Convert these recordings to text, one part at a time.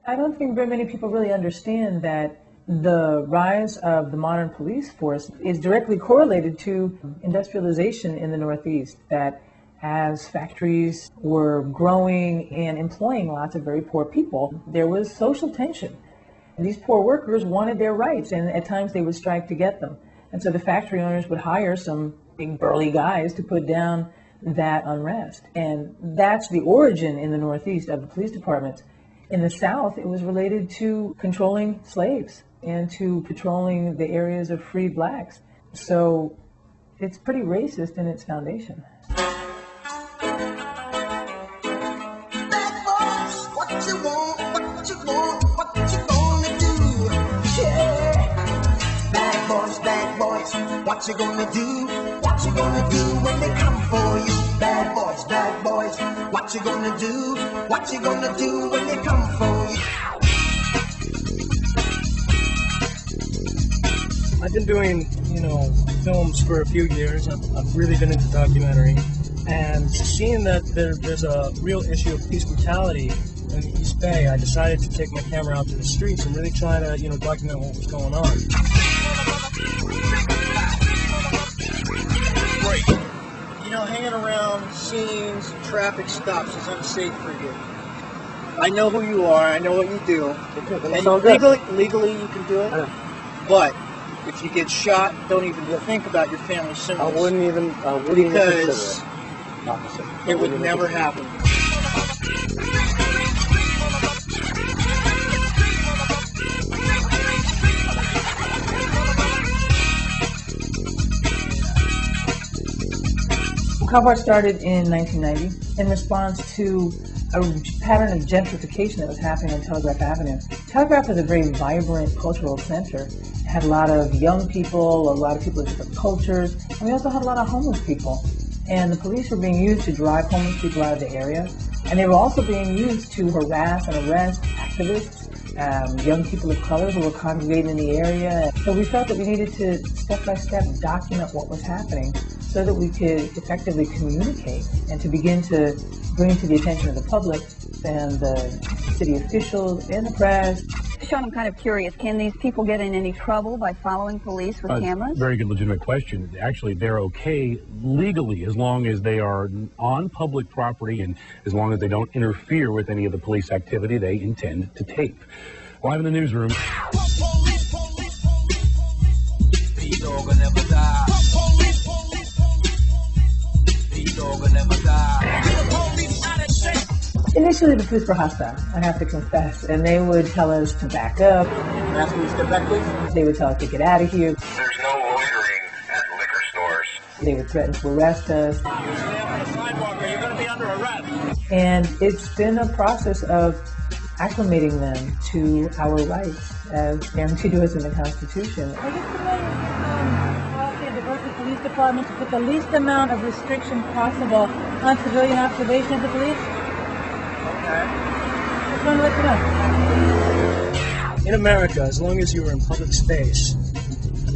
I don't think very many people really understand that the rise of the modern police force is directly correlated to industrialization in the Northeast, that as factories were growing and employing lots of very poor people, there was social tension. And these poor workers wanted their rights, and at times they would strike to get them. And so the factory owners would hire some big burly guys to put down that unrest. And that's the origin in the Northeast of the police departments. In the South, it was related to controlling slaves and to patrolling the areas of freed blacks. So it's pretty racist in its foundation. What you gonna do? What you gonna do when they come for you? Bad boys, what you gonna do? What you gonna do when they come for you? I've been doing, films for a few years. I've really been into documentary, and seeing that there's a real issue of police brutality in the East Bay, I decided to take my camera out to the streets and really try to, document what was going on. Hanging around scenes, traffic stops is unsafe for you. I know who you are. I know what you do. And legally, you can do it. But if you get shot, don't even think about your family symbols. I wouldn't even because consider it. It would never happen. CopWatch started in 1990 in response to a pattern of gentrification that was happening on Telegraph Avenue. Telegraph was a very vibrant cultural center. It had a lot of young people, a lot of people of different cultures, and we also had a lot of homeless people. And the police were being used to drive homeless people out of the area, and they were also being used to harass and arrest activists, young people of color who were congregating in the area. So we felt that we needed to step-by-step document what was happening so that we could effectively communicate and to begin to bring to the attention of the public and the city officials and the press. Sean, I'm kind of curious. Can these people get in any trouble by following police with cameras? Very good, legitimate question. Actually, they're okay legally as long as they are on public property and as long as they don't interfere with any of the police activity they intend to tape. Live in the newsroom. Initially, the police were hostile, I have to confess, and they would tell us to back up. Ask me to step back, please. They would tell us to get out of here. There's no loitering at liquor stores. They would threaten to arrest us. You're on the sidewalk, or you're going to be under arrest. And it's been a process of acclimating them to our rights as guaranteed to us in the Constitution. I just policy of the Berkeley Police Department to put the least amount of restriction possible on civilian observation of the police. Just want to let you know. In America, as long as you are in public space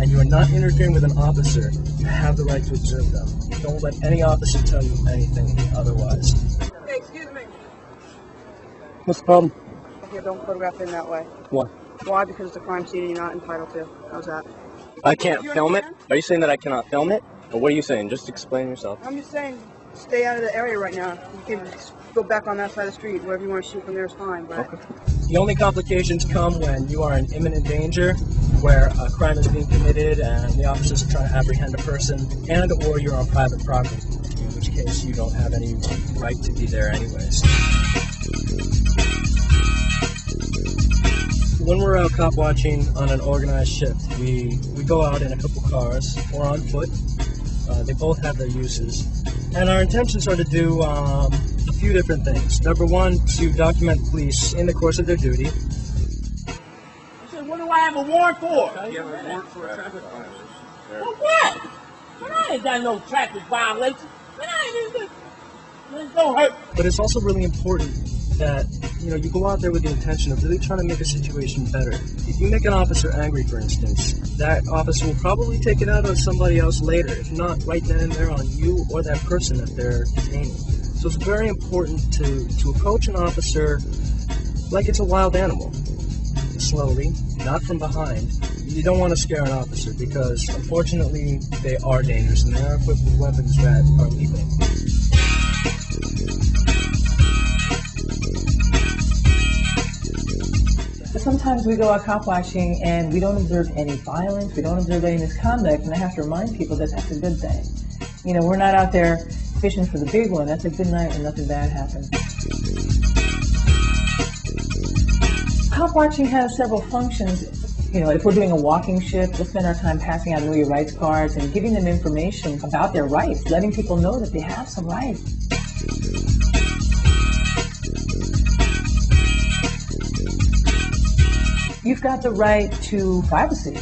and you are not interfering with an officer, you have the right to observe them. Don't let any officer tell you anything otherwise. Hey, excuse me. What's the problem? Okay, don't photograph in that way. Why? Why? Because it's a crime scene and you're not entitled to. How's that? I can't film it? Are you saying that I cannot film it? Or what are you saying? Just explain yourself. I'm just saying, stay out of the area right now. You can go back on that side of the street. Wherever you want to shoot from there is fine. But okay. The only complications come when you are in imminent danger, where a crime is being committed and the officers are trying to apprehend a person, and or you're on private property, in which case you don't have any right to be there anyways. When we're out cop watching on an organized shift, we go out in a couple cars or on foot. They both have their uses. And our intentions are to do a few different things. Number one, to document police in the course of their duty. I said, what do I have a warrant for? You have a warrant for a traffic violation. For what? Man, I ain't got no traffic violation. Man, I ain't don't hurt. But it's also really important that you go out there with the intention of really trying to make a situation better. If you make an officer angry, for instance, that officer will probably take it out on somebody else later, if not right then and there on you or that person that they're detaining. So it's very important to approach an officer like it's a wild animal. Slowly, not from behind. You don't want to scare an officer because, unfortunately, they are dangerous and they are equipped with weapons that are lethal. Sometimes we go out cop watching and we don't observe any violence, we don't observe any misconduct, and I have to remind people that that's a good thing. You know, we're not out there fishing for the big one. That's a good night when nothing bad happens. Cop watching has several functions. You know, if we're doing a walking shift, we'll spend our time passing out Know Your Rights cards and giving them information about their rights, letting people know that they have some rights. You've got the right to privacy.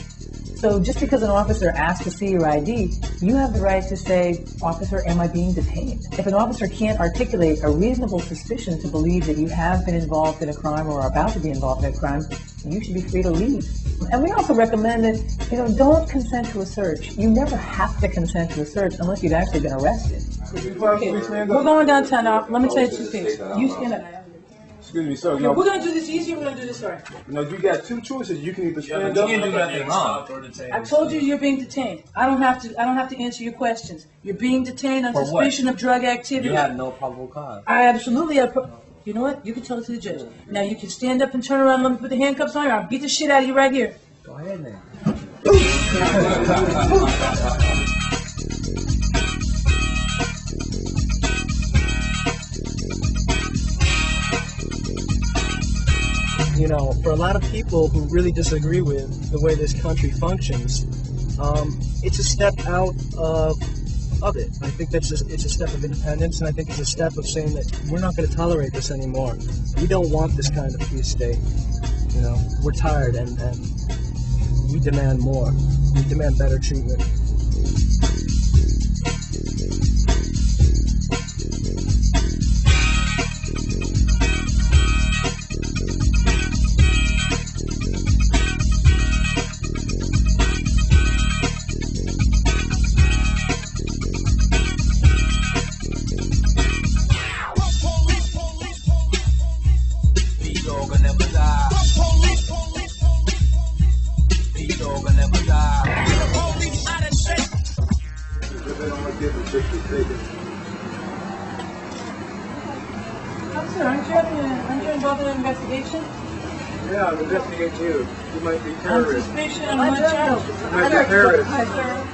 So just because an officer asks to see your ID, you have the right to say, "Officer, am I being detained?" If an officer can't articulate a reasonable suspicion to believe that you have been involved in a crime or are about to be involved in a crime, you should be free to leave. And we also recommend that, you know, don't consent to a search. You never have to consent to a search unless you've actually been arrested. Okay, we're going downtown now. Let me tell you two things. You stand up. Excuse me, sir. Okay, No, we're gonna do this easier. We're gonna do this right. no, you got two choices. You can either stand up. You can't do nothing wrong. I told you you're being detained. I don't have to answer your questions. You're being detained on For what? suspicion of drug activity. You have no probable cause. I absolutely have. You know what? You can tell it to the judge. Now you can stand up and turn around. Let me put the handcuffs on you. I'll beat the shit out of you right here. Go ahead, man. You know, for a lot of people who really disagree with the way this country functions, it's a step out of it. I think it's a step of independence, and I think it's a step of saying that we're not going to tolerate this anymore. We don't want this kind of police state. You know, we're tired, and we demand more. We demand better treatment. Officer, aren't you involved in an investigation? Yeah, I'm investigating you. You might be On terrorist. suspicion of much else. You might be terrorist. Hi, sir.